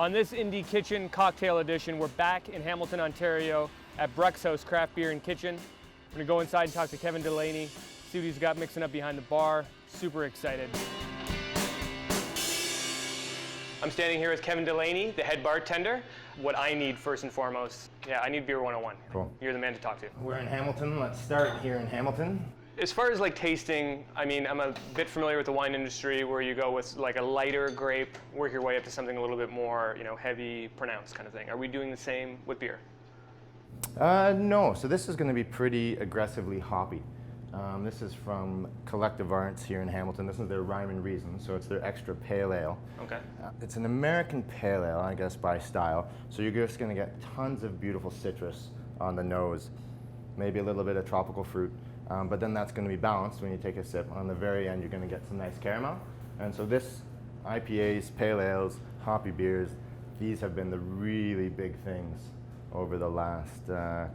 On this Indie Kitchen Cocktail Edition, we're back in Hamilton, Ontario at Brux House Craft Beer and Kitchen. We're gonna go inside and talk to Kevin Delaney, see what he's got mixing up behind the bar. Super excited. I'm standing here with Kevin Delaney, the head bartender. What I need first and foremost, I need Beer 101. Cool. You're the man to talk to. We're in Hamilton. Let's start here in Hamilton. As far as like tasting, I mean, I'm a bit familiar with the wine industry where you go with like a lighter grape, work your way up to something a little bit more, heavy, pronounced kind of thing. Are we doing the same with beer? No, so this is going to be pretty aggressively hoppy. This is from Collective Arts here in Hamilton. This is their Rhyme and Reason, so it's their extra pale ale. Okay. It's an American pale ale, I guess, by style. So you're just going to get tons of beautiful citrus on the nose, maybe a little bit of tropical fruit. But then that's going to be balanced when you take a sip. On the very end, you're going to get some nice caramel. And so this IPAs, pale ales, hoppy beers, these have been the really big things over the last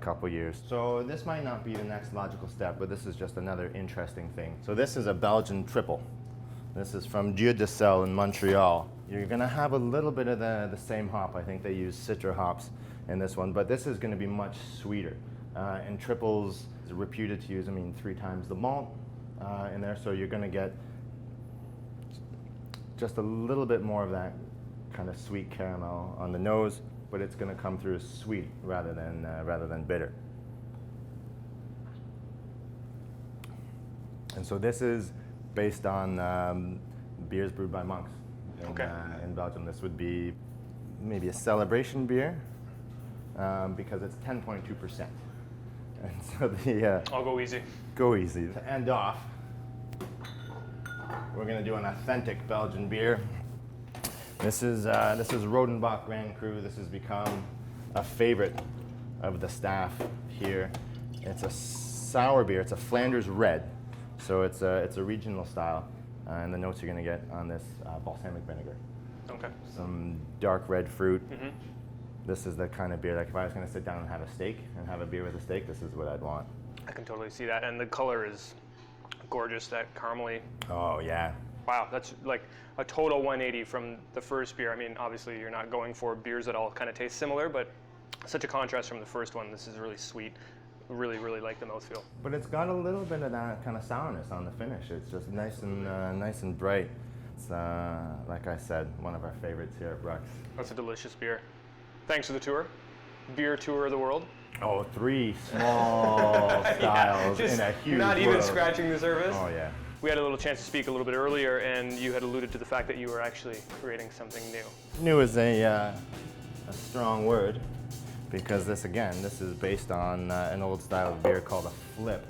couple years. So this might not be the next logical step, but this is just another interesting thing. So this is a Belgian Tripel. This is from Tues-Sat in Montreal. You're going to have a little bit of the same hop. I think they use Citra hops in this one, but this is going to be much sweeter. And triples is reputed to use, 3 times the malt in there, so you're going to get just a little bit more of that kind of sweet caramel on the nose, but it's going to come through as sweet rather than bitter. And so this is based on beers brewed by monks in Belgium. This would be maybe a celebration beer because it's 10.2%. And so I'll go easy. Go easy. To end off, we're going to do an authentic Belgian beer. This is Rodenbach Grand Cru. This has become a favorite of the staff here. It's a sour beer. It's a Flanders red, so it's a regional style. And the notes you're going to get on this balsamic vinegar. Okay. Some dark red fruit. Mm-hmm. This is the kind of beer, like if I was going to sit down and have a steak and have a beer with a steak, this is what I'd want. I can totally see that, and the color is gorgeous, that caramely. Oh, yeah. Wow, that's like a total 180 from the first beer. Obviously you're not going for beers that all kind of taste similar, but such a contrast from the first one. This is really sweet. Really, really like the mouthfeel. But it's got a little bit of that kind of sourness on the finish. It's just nice and bright. It's, like I said, one of our favorites here at Brux. That's a delicious beer. Thanks for the tour. Beer tour of the world. Oh, 3 small styles in a huge Not even world. Scratching the surface. Oh, yeah. We had a little chance to speak a little bit earlier, and you had alluded to the fact that you were actually creating something new. New is a strong word, because this is based on an old style of beer called a flip.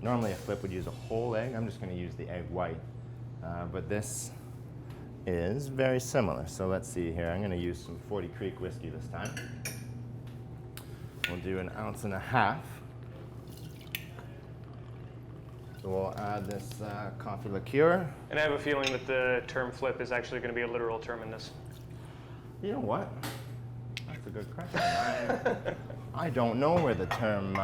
Normally a flip would use a whole egg. I'm just going to use the egg white. But this is very similar. So let's see here. I'm going to use some 40 Creek whiskey this time. We'll do 1.5 ounces. So we'll add this coffee liqueur. And I have a feeling that the term flip is actually going to be a literal term in this. You know what? That's a good question. I don't know where the term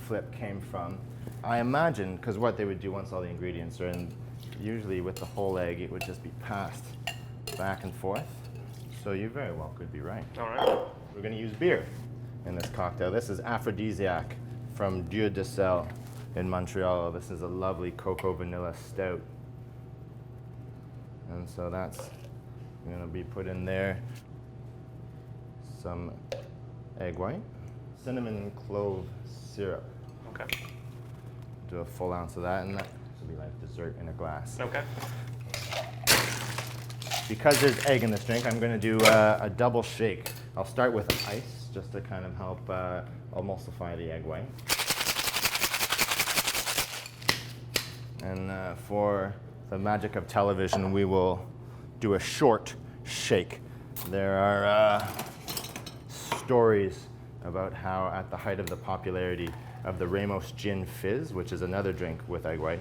flip came from. I imagine, because what they would do once all the ingredients are in, usually with the whole egg, it would just be passed back and forth. So you very well could be right. All right. We're going to use beer in this cocktail. This is Aphrodisiac from Tues-Sat in Montreal. This is a lovely cocoa vanilla stout. And so that's going to be put in there. Some egg white, cinnamon and clove syrup. Okay. Do a full ounce of that, and that will be like dessert in a glass. Okay. Because there's egg in this drink, I'm going to do a double shake. I'll start with ice, just to kind of help emulsify the egg white. And for the magic of television, we will do a short shake. There are stories about how at the height of the popularity of the Ramos Gin Fizz, which is another drink with egg white,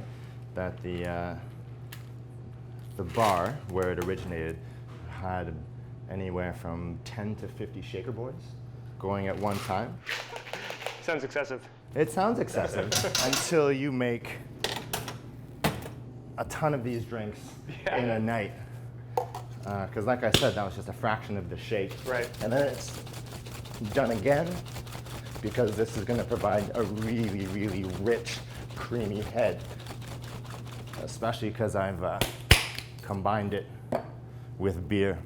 that the bar where it originated had anywhere from 10 to 50 shaker boys going at one time. Sounds excessive. It sounds excessive until you make a ton of these drinks in a night. Because like I said, that was just a fraction of the shake. Right. And then it's done again because this is going to provide a really, really rich, creamy head. Especially because I've combined it with beer.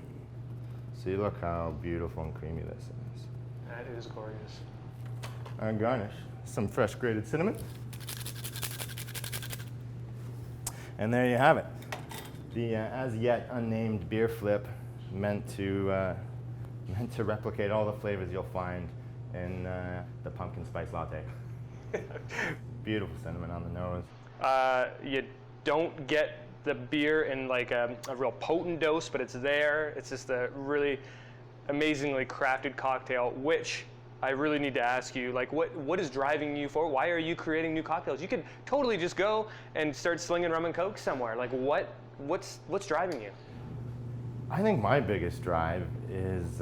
See, look how beautiful and creamy this is. That is gorgeous. And garnish, some fresh grated cinnamon. And there you have it. The as yet unnamed beer flip meant to replicate all the flavors you'll find in the pumpkin spice latte. Beautiful cinnamon on the nose. You don't get the beer in like a real potent dose, but it's there. It's just a really amazingly crafted cocktail, which I really need to ask you, like, what is driving you forward? Why are you creating new cocktails? You could totally just go and start slinging rum and coke somewhere. Like, what's driving you? I think my biggest drive is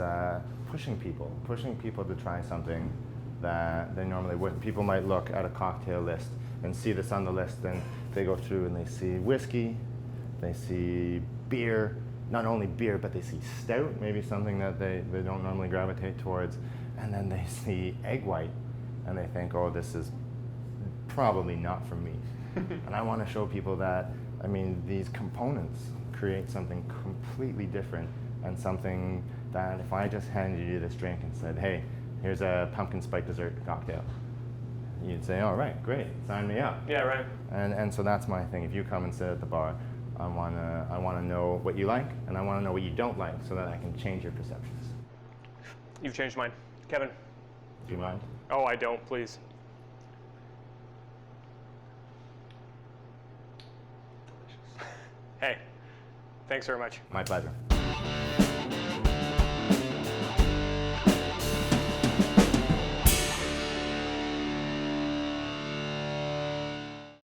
pushing people to try something that they normally wouldn't. People might look at a cocktail list and see this on the list, and they go through and they see whiskey, they see beer, not only beer, but they see stout, maybe something that they don't normally gravitate towards, and then they see egg white, and they think, oh, this is probably not for me. And I want to show people that, I mean, these components create something completely different, and something that if I just handed you this drink and said, hey, here's a pumpkin spice dessert cocktail, you'd say, all right, great, sign me up. Yeah, right. And so that's my thing. If you come and sit at the bar, I wanna know what you like, and I wanna know what you don't like, so that I can change your perceptions. You've changed mine. Kevin. Do you mind? Oh, I don't, please. Delicious. Hey, thanks very much. My pleasure.